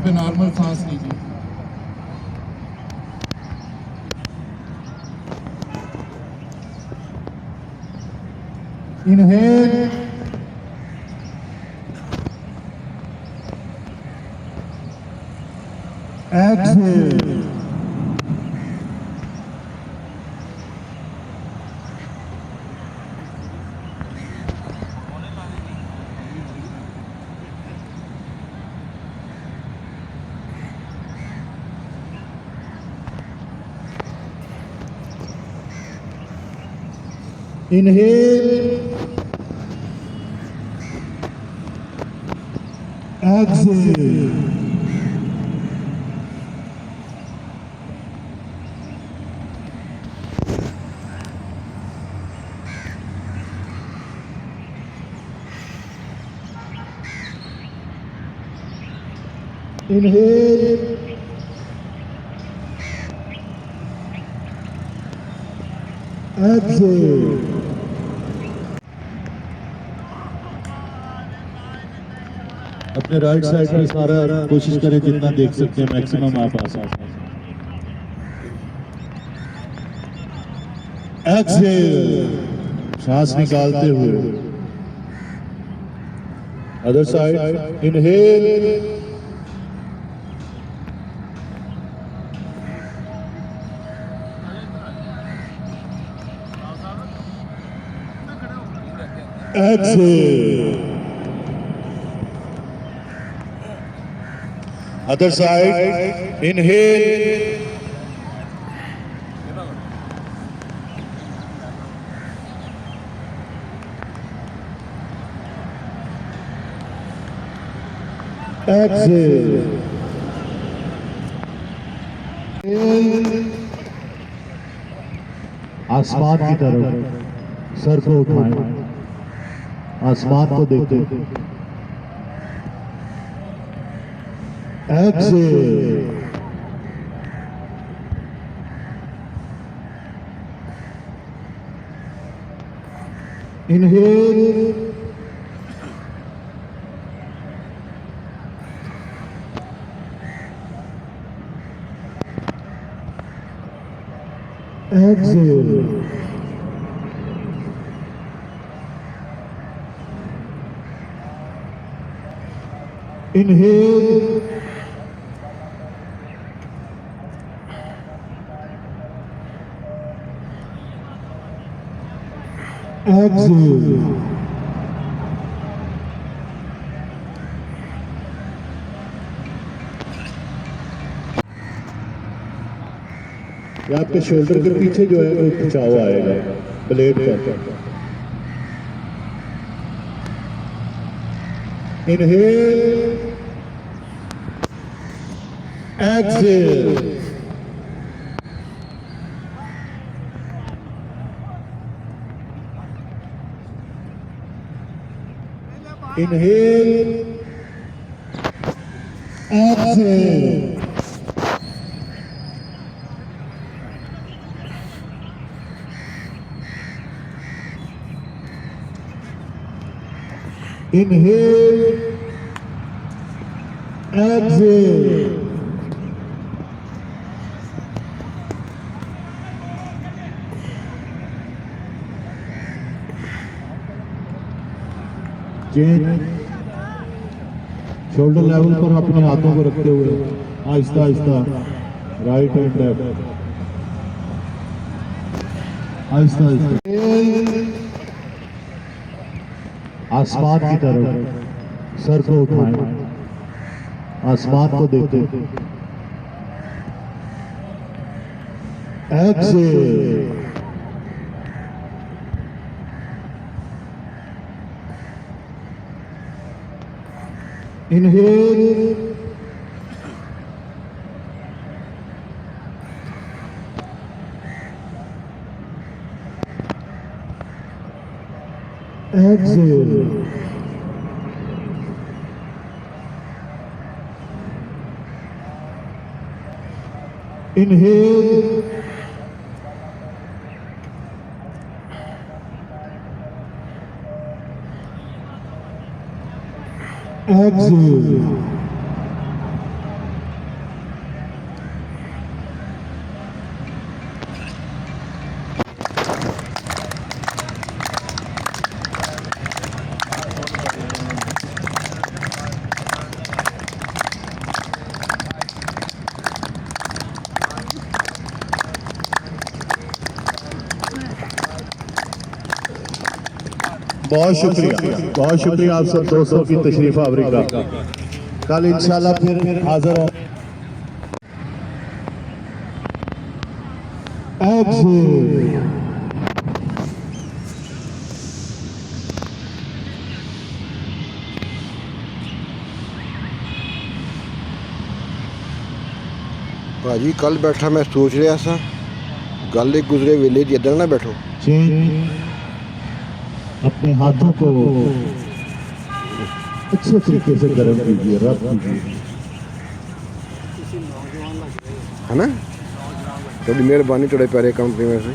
पे नॉर्मल सांस लीजिए। Inhale, exhale. Inhale, exhale. Inhale, exhale. अपने राइट साइड पे सारा कोशिश करें जितना देख सकते हैं मैक्सिमम आप आ सकते हैं। एक्सहेल, सांस निकालते हुए। Other side, inhale, exhale. Other side, inhale, exhale. आसमान की तरफ सर को उठाएं, आसमान को देखें। Exhale. Inhale, exhale. Inhale, exhale. ये आपके शोल्डर के पीछे जो है वो खिंचाव आएगा ब्लेड का। Inhale, exhale. Inhale, exhale. Inhale, exhale. Change, shoulder level पर अपने हाथों को रखते हुए Aahista Aahista right and left, Aahista Aahista आसमान की तरफ सर को उठाएं, आसमान को देखें। Exhale. Inhale, exhale. Inhale, exhale. बहुत शुक्रिया आप सब दोस्तों की तशरीफ आवरी का। कल इंशाल्लाह फिर हाजिर हो। Exit. ਭਾਜੀ ਕੱਲ ਬੈਠਾ ਮੈਂ ਸੋਚ ਰਿਹਾ ਸਾਂ ਗੱਲ ਇੱਕ ਗੁਜ਼ਰੇ ਵੇਲੇ ਦੀ ਇੱਧਰ ਨਾ ਬੈਠੋ। चेन अपने हाथों को अच्छे तरीके से गर्म कीजिए, रब कीजिए। ਹੈ ਨਾ ਤੁਹਾਡੀ ਮਿਹਰਬਾਨੀ ਤੁਹਾਡੇ ਪਿਆਰੇ ਕੰਪਲੀਮੈਂਟ ਸੀ।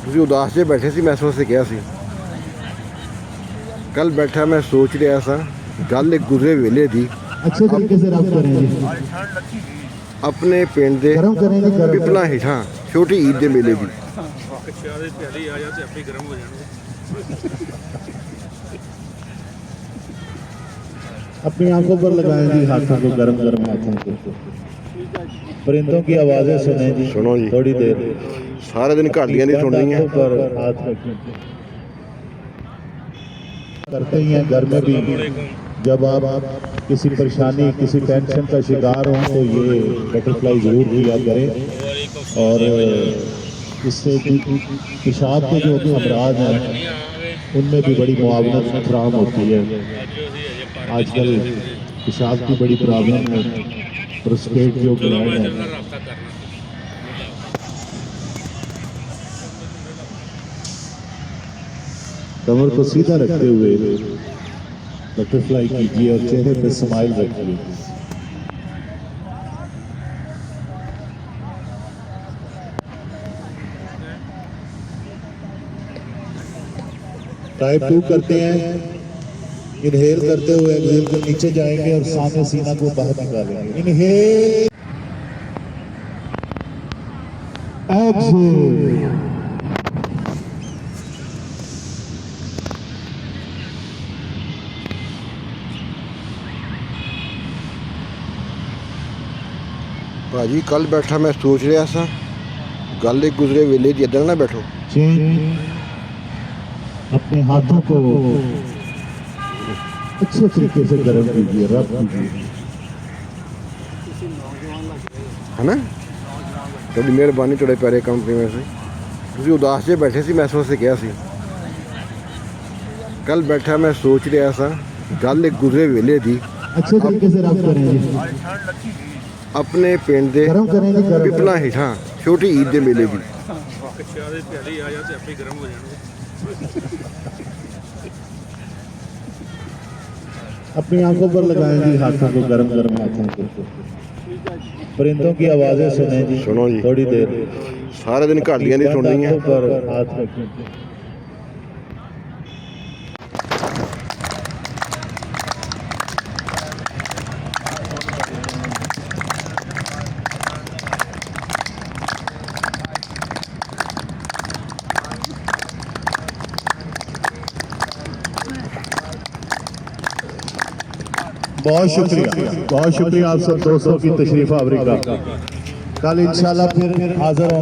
ਤੁਸੀਂ ਉਦਾਸ ਜਿਹੇ ਬੈਠੇ ਸੀ, ਮੈਂ ਇਸ ਵਾਸਤੇ ਕਿਹਾ ਸੀ ਕੱਲ ਬੈਠਾ ਮੈਂ ਸੋਚ ਰਿਹਾ ਸਾਂ ਗੱਲ ਇੱਕ ਗੁਜ਼ਰੇ ਵੇਲੇ ਦੀ अच्छे तरीके से रब करें जी। ਆਪਣੇ ਪਿੰਡ ਦੇ गरम करें जी, गरम ਪਿਪਲਾਂ ਹੇਠਾਂ ਛੋਟੀ ਈਦ ਦੇ ਮੇਲੇ ਦੀ। अपनी आंखों पर लगाएं जी हाथों को, गर्म गर्म हाथों को। परिंदों की आवाजें सुने जी सुनो जी। थोड़ी देर। ਸਾਰਾ ਦਿਨ ਘਾਟੀਆਂ ਨਹੀਂ ਸੁਣਨੀਆਂ। आंखों पर हाथ रखें। करते ही हैं घर में भी। जब आप किसी परेशानी किसी टेंशन का शिकार हों तो ये बटरफ्लाई ज़रूर किया करें। और इससे पेशाब के जो अमराज हैं उनमें भी बड़ी मुआवनत फराहम होती है। आजकल पेशाब की बड़ी प्रॉब्लम है, प्रोस्टेट जो ग्लैंड है। कमर को सीधा रखते हुए बटरफ्लाई कीजिए और चेहरे पे स्माइल रखिए। टाइप 2 करते हैं। इनहेल करते हुए एक्सहेल को नीचे जाएंगे और सामने सीना को बाहर निकालेंगे। Inhale, Exit. ਭਾਜੀ ਕੱਲ ਬੈਠਾ ਮੈਂ ਸੋਚ ਰਿਹਾ ਸਾਂ ਗੱਲ ਇੱਕ ਗੁਜ਼ਰੇ ਵੇਲੇ ਦੀ ਇੱਧਰ ਨਾ ਬੈਠੋ। चेन अपने हाथों को अच्छे तरीके से गर्म कीजिए, रब कीजिए। ਹੈ ਨਾ ਤੁਹਾਡੀ ਮਿਹਰਬਾਨੀ ਤੁਹਾਡੇ ਪਿਆਰੇ ਕੰਪਲੀਮੈਂਟ ਸੀ। ਤੁਸੀਂ ਉਦਾਸ ਜਿਹੇ ਬੈਠੇ ਸੀ, ਮੈਂ ਇਸ ਵਾਸਤੇ ਕਿਹਾ ਸੀ ਕੱਲ ਬੈਠਾ ਮੈਂ ਸੋਚ ਰਿਹਾ ਸਾਂ ਗੱਲ ਇੱਕ ਗੁਜ਼ਰੇ ਵੇਲੇ ਦੀ अच्छे तरीके से रब करें जी। ਆਪਣੇ ਪਿੰਡ ਦੇ गरम करें जी, गरम ਪਿਪਲਾਂ ਹੇਠਾਂ ਛੋਟੀ ਈਦ ਦੇ ਮੇਲੇ ਦੀ। अपनी आंखों पर लगाएं जी हाथों को, गर्म गर्म हाथों को। परिंदों की आवाजें सुने जी सुनो जी। थोड़ी देर। ਸਾਰਾ ਦਿਨ ਘਾਟੀਆਂ ਨਹੀਂ ਸੁਣਨੀਆਂ। आंखों पर हाथ रखें। बहुत शुक्रिया आप सब दोस्तों की तशरीफ आवरी का। कल इंशाल्लाह फिर हाजिर हो।